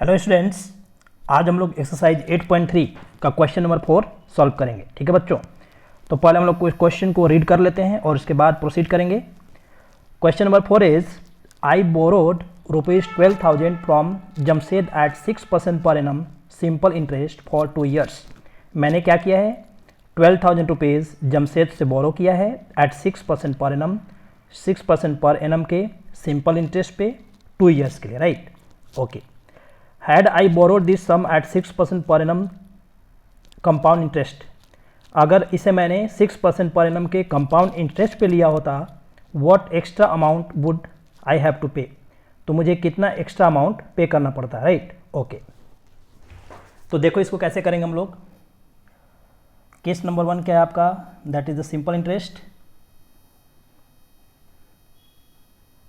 Hello students, आज हम लोग एक्सरसाइज 8.3 का क्वेश्चन नंबर 4 सॉल्व करेंगे। ठीक है बच्चों, तो पहले हम लोग क्वेश्चन को रीड कर लेते हैं और उसके बाद प्रोसीड करेंगे। Question number 4 is I borrowed ₹12,000 from Jamshed at 6% per annum simple interest for 2 years. मैंने क्या किया है, 12,000 रुपीज़ जमशेद से बोरो किया है eight 6% per annum, 6% per annum के सिंपल इंटरेस्ट पे 2 ईयर्स के लिए, right. Okay, had I borrowed this sum at 6% per annum compound interest, अगर इसे मैंने 6% पर एनम के कंपाउंड इंटरेस्ट पे लिया होता, what extra amount would I have to pay, तो मुझे कितना एक्स्ट्रा अमाउंट पे करना पड़ता है, राइट। ओके, तो देखो इसको कैसे करेंगे हम लोग। केस नंबर 1 क्या है आपका, that is the simple interest.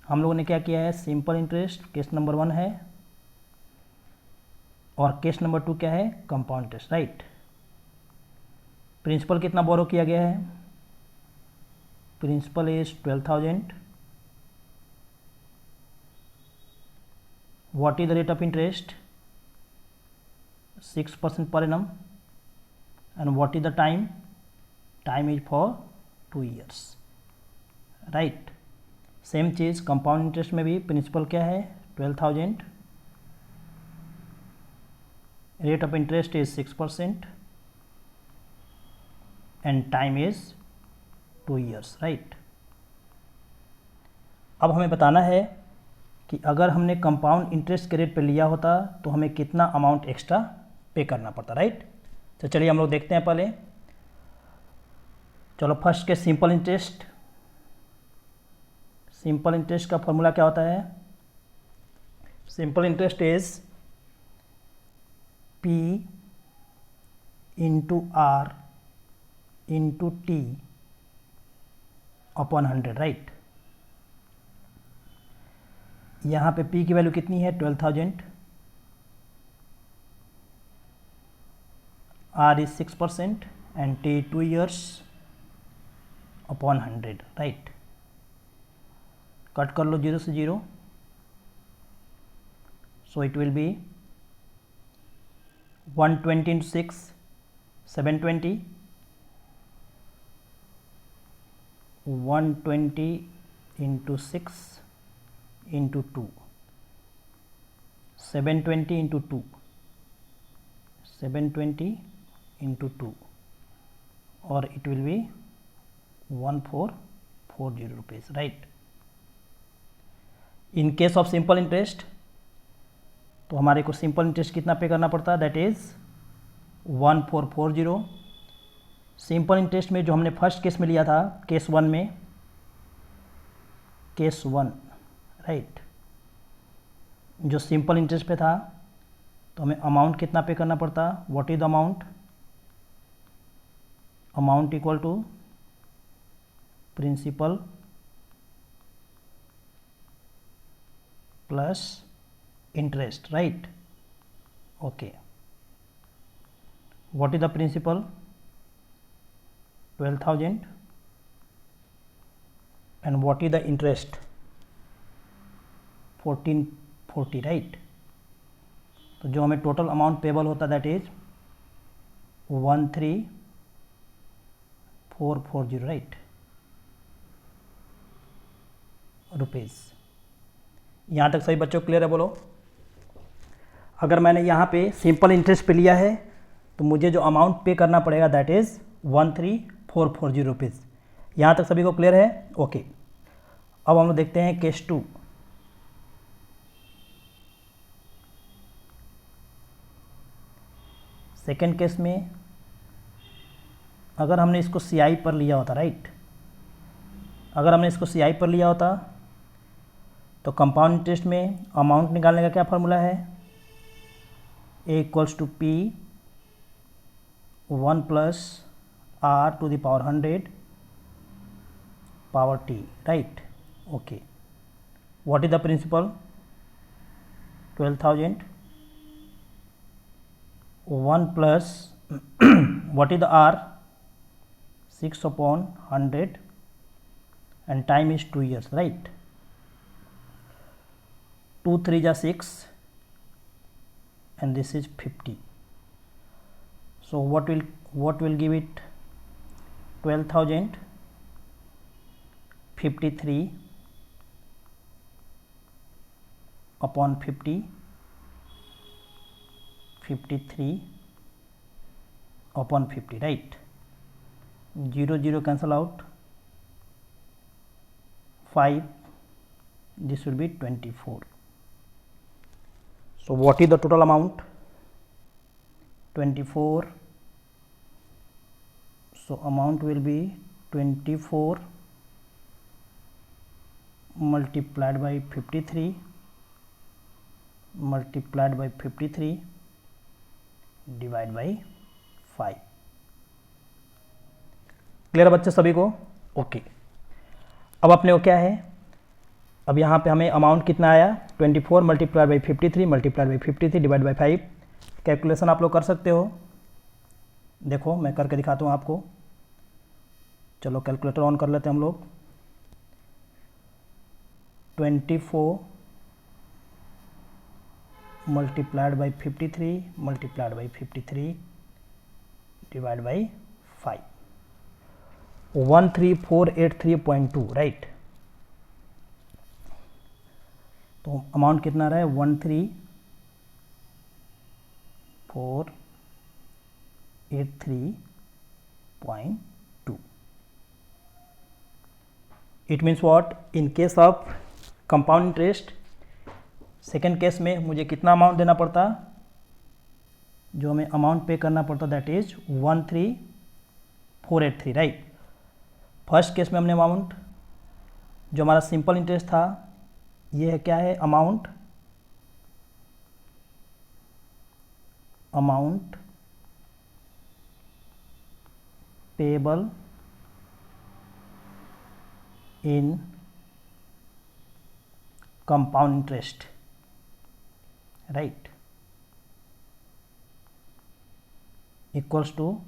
हम लोगों ने क्या किया है, सिंपल इंटरेस्ट केस नंबर 1 है, और केस नंबर 2 क्या है, कंपाउंड इंटरेस्ट, राइट। प्रिंसिपल कितना बोरो किया गया है, principal is 12,000। What is the rate of interest, 6% per annum, and what is the time, time is for 2 years, right. Same चीज़ compound interest में भी प्रिंसिपल क्या है, 12,000, rate of interest is 6% and time is 2 years, right। अब हमें बताना है कि अगर हमने कंपाउंड इंटरेस्ट के रेट पे लिया होता तो हमें कितना अमाउंट एक्स्ट्रा पे करना पड़ता, राइट। तो चलिए हम लोग देखते हैं पहले। चलो फर्स्ट के सिंपल इंटरेस्ट। सिंपल इंटरेस्ट का फॉर्मूला क्या होता है, simple interest is P into R into T upon 100, right. यहाँ पे P की वैल्यू कितनी है, 12,000, R is 6% and T 2 years upon 100, right. Cut कर लो 0 से 0, so it will be 120 into 6, 720, 120 into 6 into 2, 720 into 2, 720 into 2, और it will be 1440 rupees, right। In case of simple interest, तो हमारे को सिंपल इंटरेस्ट कितना पे करना पड़ता है, दैट इज 1440। सिंपल इंटरेस्ट में जो हमने फर्स्ट केस में लिया था, केस 1 में, केस 1, राइट, जो सिंपल इंटरेस्ट पे था, तो हमें अमाउंट कितना पे करना पड़ता, what is the amount, amount equal to principal plus interest, right। okay, what is the principal, 12,000, and what is the interest, 1440, right। तो जो हमें टोटल अमाउंट पेबल होता दैट इज 13,440, राइट, रुपीज़। यहाँ तक सभी बच्चों क्लियर है, बोलो। अगर मैंने यहाँ पे सिंपल इंटरेस्ट पे लिया है तो मुझे जो अमाउंट पे करना पड़ेगा दैट इज़ 13,440 रुपीज़। यहाँ तक सभी को क्लियर है, ओके। अब हम लोग देखते हैं केस 2। सेकेंड केस में अगर हमने इसको CI पर लिया होता, राइट, अगर हमने इसको CI पर लिया होता तो कंपाउंड इंटरेस्ट में अमाउंट निकालने का क्या फार्मूला है, A equals to P 1 plus R to the power 100 power T, right. Okay, what is the principal, 12,000, 1 plus what is the R, 6 upon 100, and time is 2 years, right. 2 3 जा 6, and this is 50. So what will give it 12,000? 53 upon 50, 53 upon 50, right? 0 0 cancel out, 5, this will be 24. So what is the total amount? 24. So amount will be 24 multiplied by 53 multiplied by 53 divide by 5. Clear बच्चे सभी को? Okay. अब अपने को क्या है, अब यहाँ पे हमें अमाउंट कितना आया 24 multiplied by 53 multiplied by 53 divide by 5. Calculation आप लोग कर सकते हो. देखो मैं करके दिखाता हूँ आपको. चलो कैलकुलेटर ऑन कर लेते हैं हम लोग. 24 multiplied by 53 multiplied by 53 divided by 5. 13483.2, right. तो अमाउंट कितना रहा है 13483.2. It means what, in case of compound interest second case में मुझे कितना अमाउंट देना पड़ता, जो हमें अमाउंट पे करना पड़ता that is 13483, right. First case में हमने अमाउंट, जो हमारा सिंपल इंटरेस्ट था, ये है क्या है amount payable in compound interest, right, equals to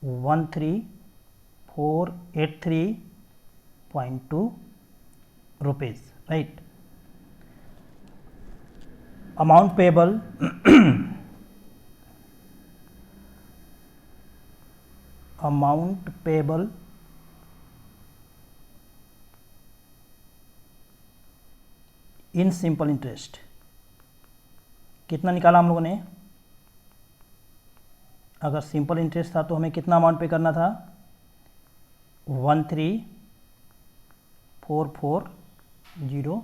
13483.2 rupees, right. Amount payable in simple interest कितना निकाला हम लोगों ने. अगर सिंपल इंटरेस्ट था तो हमें कितना अमाउंट पे करना था 13440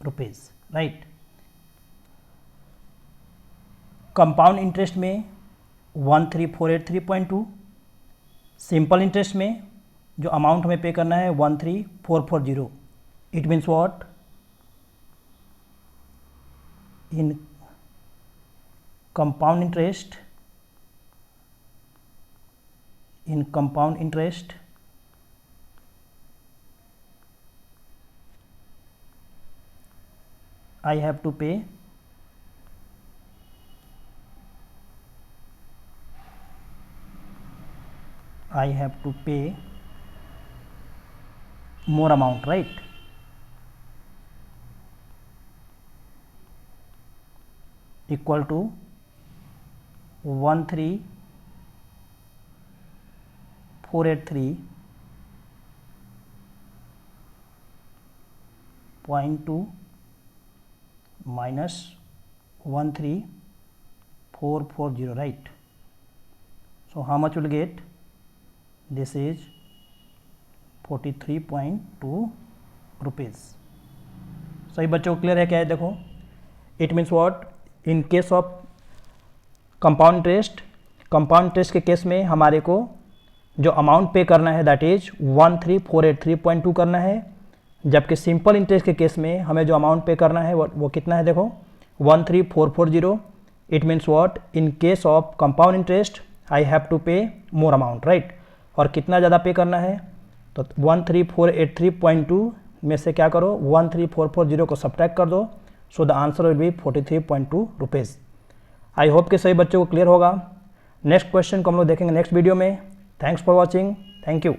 रुपीज़, राइट. कंपाउंड इंटरेस्ट में 13483.2, सिंपल इंटरेस्ट में जो अमाउंट हमें पे करना है 13440. It means what, in compound interest I have to pay more amount, right. Equal to 13483.2 minus 13440, right. So how much will get? This is 43.2 rupees. सही बच्चों को क्लियर है क्या है? देखो, it means what, in case of compound interest के case में हमारे को जो अमाउंट पे करना है दैट इज 13483.2 करना है, जबकि सिंपल इंटरेस्ट के केस में हमें जो अमाउंट पे करना है वो कितना है, देखो 13440. It means what, in case of compound interest I have to pay more amount, right. और कितना ज़्यादा पे करना है, तो 13483.2 में से क्या करो 13440 को सब्ट्रैक्ट कर दो. So the answer will be 43.2 rupees. I hope कि सभी बच्चों को क्लियर होगा. नेक्स्ट क्वेश्चन को हम लोग देखेंगे नेक्स्ट वीडियो में. Thanks for watching. Thank you.